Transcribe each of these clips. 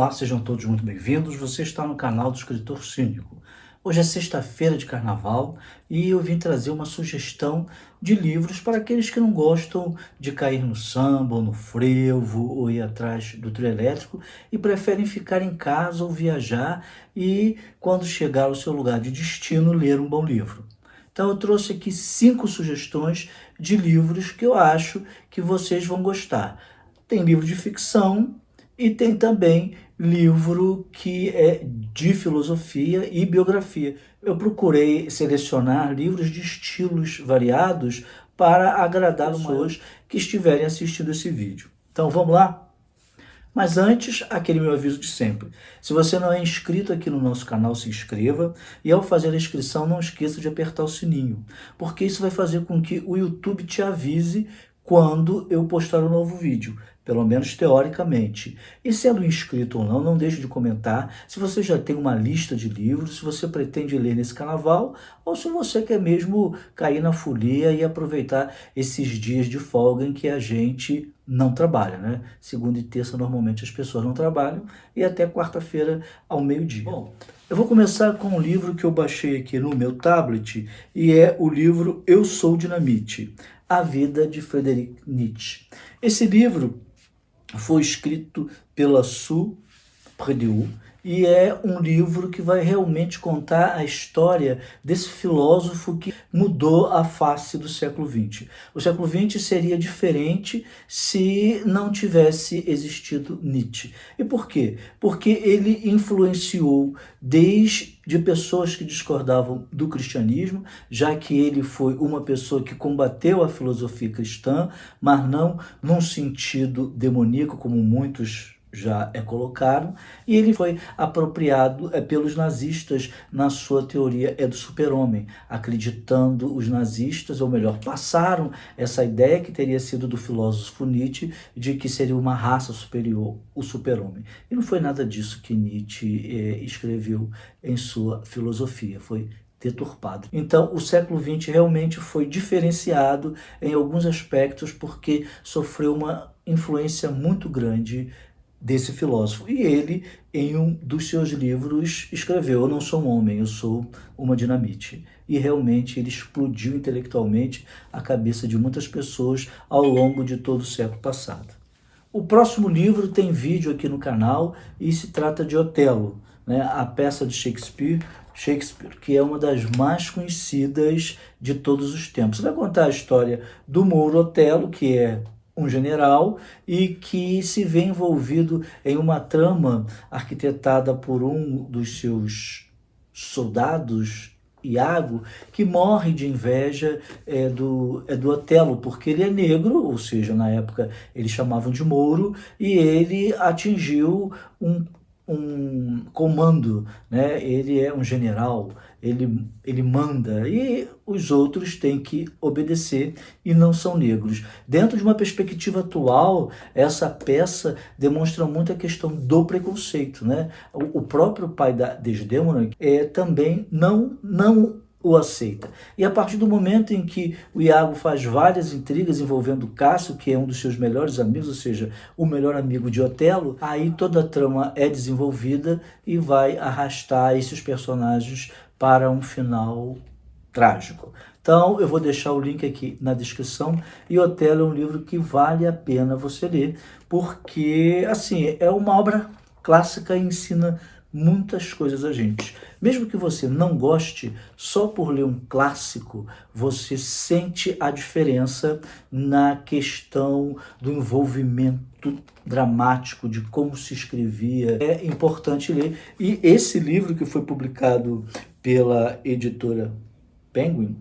Olá, sejam todos muito bem-vindos. Você está no canal do Escritor Cínico. Hoje é sexta-feira de carnaval e eu vim trazer uma sugestão de livros para aqueles que não gostam de cair no samba ou no frevo ou ir atrás do trio elétrico e preferem ficar em casa ou viajar e, quando chegar ao seu lugar de destino, ler um bom livro. Então eu trouxe aqui 5 sugestões de livros que eu acho que vocês vão gostar. Tem livro de ficção e tem também livro que é de filosofia e biografia. Eu procurei selecionar livros de estilos variados para agradar as pessoas que estiverem assistindo esse vídeo. Então vamos lá? Mas antes, aquele meu aviso de sempre. Se você não é inscrito aqui no nosso canal, se inscreva. E ao fazer a inscrição, não esqueça de apertar o sininho. Porque isso vai fazer com que o YouTube te avise quando eu postar um novo vídeo. Pelo menos teoricamente. E sendo inscrito ou não, não deixe de comentar se você já tem uma lista de livros, se você pretende ler nesse carnaval, ou se você quer mesmo cair na folia e aproveitar esses dias de folga em que a gente não trabalha, né? Segunda e terça, normalmente, as pessoas não trabalham, e até quarta-feira ao meio-dia. Bom, eu vou começar com um livro que eu baixei aqui no meu tablet, e é o livro Eu Sou Dinamite, A Vida de Friedrich Nietzsche. Esse livro foi escrito pela Sue Pradier e é um livro que vai realmente contar a história desse filósofo que mudou a face do século XX. O século XX seria diferente se não tivesse existido Nietzsche. E por quê? Porque ele influenciou desde pessoas que discordavam do cristianismo, já que ele foi uma pessoa que combateu a filosofia cristã, mas não num sentido demoníaco, como muitos já colocaram, e ele foi apropriado pelos nazistas na sua teoria do super-homem, acreditando os nazistas, ou melhor, passaram essa ideia que teria sido do filósofo Nietzsche, de que seria uma raça superior, o super-homem. E não foi nada disso que Nietzsche escreveu em sua filosofia, foi deturpado. Então, o século XX realmente foi diferenciado em alguns aspectos porque sofreu uma influência muito grande desse filósofo. E ele, em um dos seus livros, escreveu: eu não sou um homem, eu sou uma dinamite. E realmente ele explodiu intelectualmente a cabeça de muitas pessoas ao longo de todo o século passado. O próximo livro tem vídeo aqui no canal e se trata de Otelo, né? A peça de Shakespeare, que é uma das mais conhecidas de todos os tempos. Vai contar a história do Mouro Otelo, que é um general e que se vê envolvido em uma trama arquitetada por um dos seus soldados, Iago, que morre de inveja do Otelo, porque ele é negro, ou seja, na época eles chamavam de Mouro, e ele atingiu um comando, né? Ele é um general, ele manda, e os outros têm que obedecer e não são negros. Dentro de uma perspectiva atual, essa peça demonstra muito a questão do preconceito, né? O próprio pai da Desdémona também não o aceita. E a partir do momento em que o Iago faz várias intrigas envolvendo Cássio, que é um dos seus melhores amigos, ou seja, o melhor amigo de Otelo, aí toda a trama é desenvolvida e vai arrastar esses personagens para um final trágico. Então eu vou deixar o link aqui na descrição, e Otelo é um livro que vale a pena você ler, porque assim, é uma obra clássica e ensina muitas coisas a gente. Mesmo que você não goste, só por ler um clássico, você sente a diferença na questão do envolvimento dramático, de como se escrevia. É importante ler. E esse livro, que foi publicado pela editora Penguin,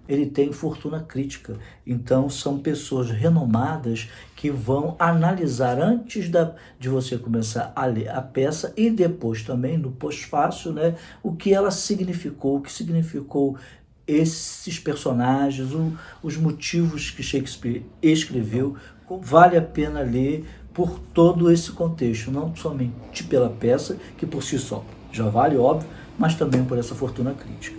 ele tem fortuna crítica. Então são pessoas renomadas que vão analisar antes de você começar a ler a peça, e depois também no pós-fácil, né, o que ela significou, o que significou esses personagens, os motivos que Shakespeare escreveu. Vale a pena ler por todo esse contexto, não somente pela peça, que por si só já vale, óbvio, mas também por essa fortuna crítica.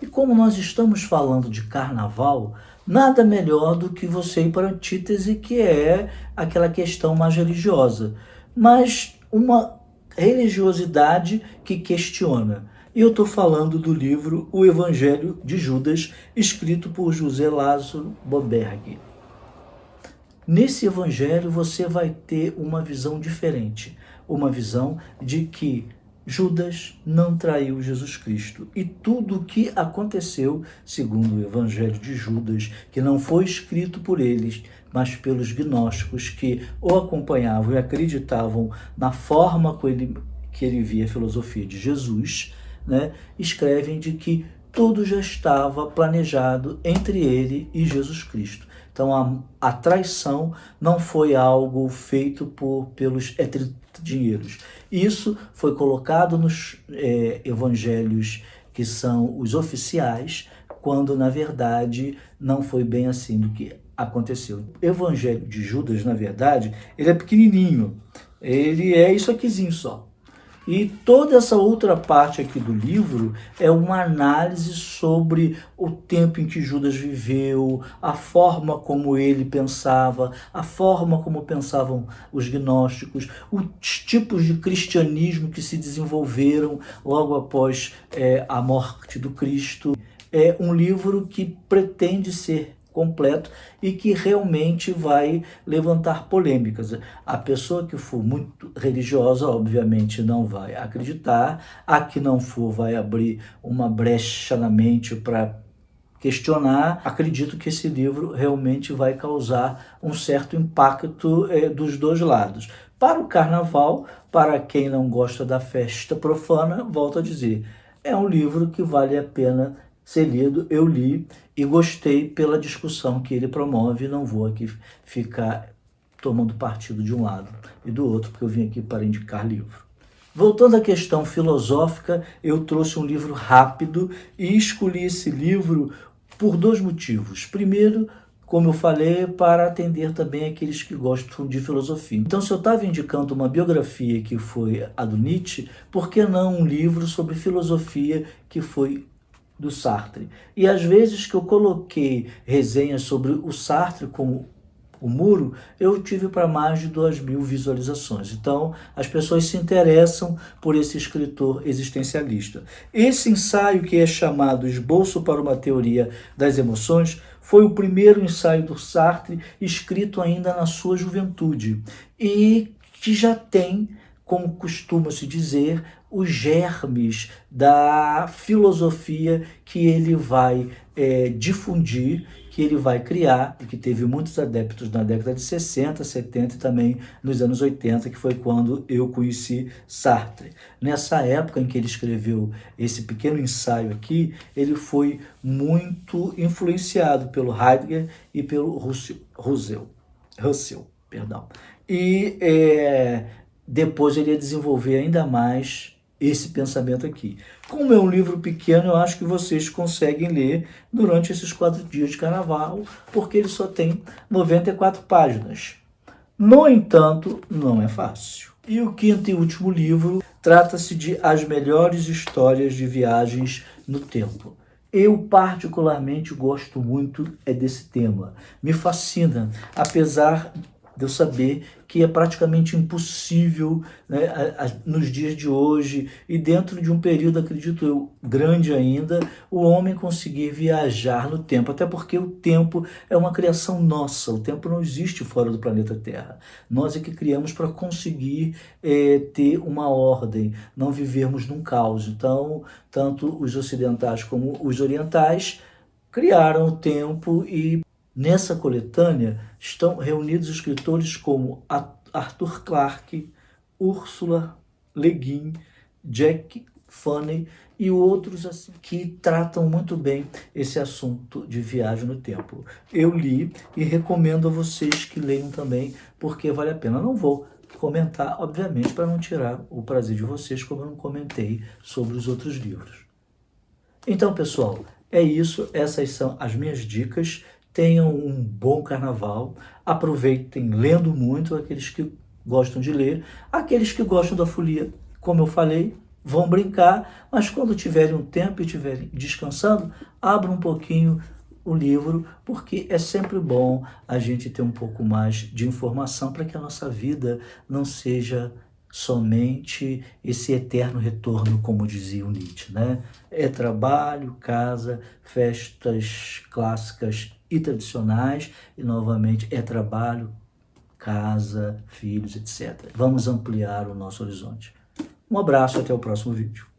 E como nós estamos falando de carnaval, nada melhor do que você ir para a antítese, que é aquela questão mais religiosa. Mas uma religiosidade que questiona. E eu estou falando do livro O Evangelho de Judas, escrito por José Lázaro Boberg. Nesse evangelho você vai ter uma visão diferente, uma visão de que Judas não traiu Jesus Cristo. E tudo o que aconteceu, segundo o evangelho de Judas, que não foi escrito por eles, mas pelos gnósticos que o acompanhavam e acreditavam na forma que ele via a filosofia de Jesus, né, escrevem de que tudo já estava planejado entre ele e Jesus Cristo. Então a traição não foi algo feito pelos dinheiros. Isso foi colocado nos evangelhos que são os oficiais, quando na verdade não foi bem assim do que aconteceu. O evangelho de Judas, na verdade, ele é pequenininho. Ele é isso aquizinho só. E toda essa outra parte aqui do livro é uma análise sobre o tempo em que Judas viveu, a forma como ele pensava, a forma como pensavam os gnósticos, os tipos de cristianismo que se desenvolveram logo após a morte do Cristo. É um livro que pretende ser completo e que realmente vai levantar polêmicas. A pessoa que for muito religiosa, obviamente, não vai acreditar. A que não for, vai abrir uma brecha na mente para questionar. Acredito que esse livro realmente vai causar um certo impacto dos dois lados. Para o carnaval, para quem não gosta da festa profana, volto a dizer, é um livro que vale a pena ser lido. Eu li e gostei pela discussão que ele promove. Não vou aqui ficar tomando partido de um lado e do outro, porque eu vim aqui para indicar livro. Voltando à questão filosófica, eu trouxe um livro rápido e escolhi esse livro por dois motivos. Primeiro, como eu falei, para atender também aqueles que gostam de filosofia. Então, se eu estava indicando uma biografia que foi a do Nietzsche, por que não um livro sobre filosofia que foi do Sartre? E às vezes que eu coloquei resenhas sobre o Sartre como o Muro, eu tive para mais de 2.000 visualizações. Então, as pessoas se interessam por esse escritor existencialista. Esse ensaio, que é chamado Esboço para uma Teoria das Emoções, foi o primeiro ensaio do Sartre, escrito ainda na sua juventude, e que já tem, como costuma-se dizer, os germes da filosofia que ele vai difundir, que ele vai criar, e que teve muitos adeptos na década de 60, 70 e também nos anos 80, que foi quando eu conheci Sartre. Nessa época em que ele escreveu esse pequeno ensaio aqui, ele foi muito influenciado pelo Heidegger e pelo Russell. E depois ele ia desenvolver ainda mais esse pensamento aqui. Como é um livro pequeno, eu acho que vocês conseguem ler durante esses 4 dias de carnaval, porque ele só tem 94 páginas. No entanto, não é fácil. E o quinto e último livro trata-se de As Melhores Histórias de Viagens no Tempo. Eu particularmente gosto muito desse tema. Me fascina, apesar de eu saber que é praticamente impossível, né, nos dias de hoje, e dentro de um período, acredito eu, grande ainda, o homem conseguir viajar no tempo, até porque o tempo é uma criação nossa, o tempo não existe fora do planeta Terra. Nós é que criamos para conseguir ter uma ordem, não vivermos num caos. Então, tanto os ocidentais como os orientais criaram o tempo, e nessa coletânea estão reunidos escritores como Arthur Clarke, Ursula Le Guin, Jack Fanny e outros assim, que tratam muito bem esse assunto de viagem no tempo. Eu li e recomendo a vocês que leiam também, porque vale a pena. Não vou comentar, obviamente, para não tirar o prazer de vocês, como eu não comentei sobre os outros livros. Então, pessoal, é isso. Essas são as minhas dicas. Tenham um bom carnaval, aproveitem lendo muito, aqueles que gostam de ler, aqueles que gostam da folia, como eu falei, vão brincar, mas quando tiverem um tempo e estiverem descansando, abram um pouquinho o livro, porque é sempre bom a gente ter um pouco mais de informação para que a nossa vida não seja somente esse eterno retorno, como dizia o Nietzsche, né? É trabalho, casa, festas clássicas e tradicionais, e novamente é trabalho, casa, filhos, etc. Vamos ampliar o nosso horizonte. Um abraço, até o próximo vídeo.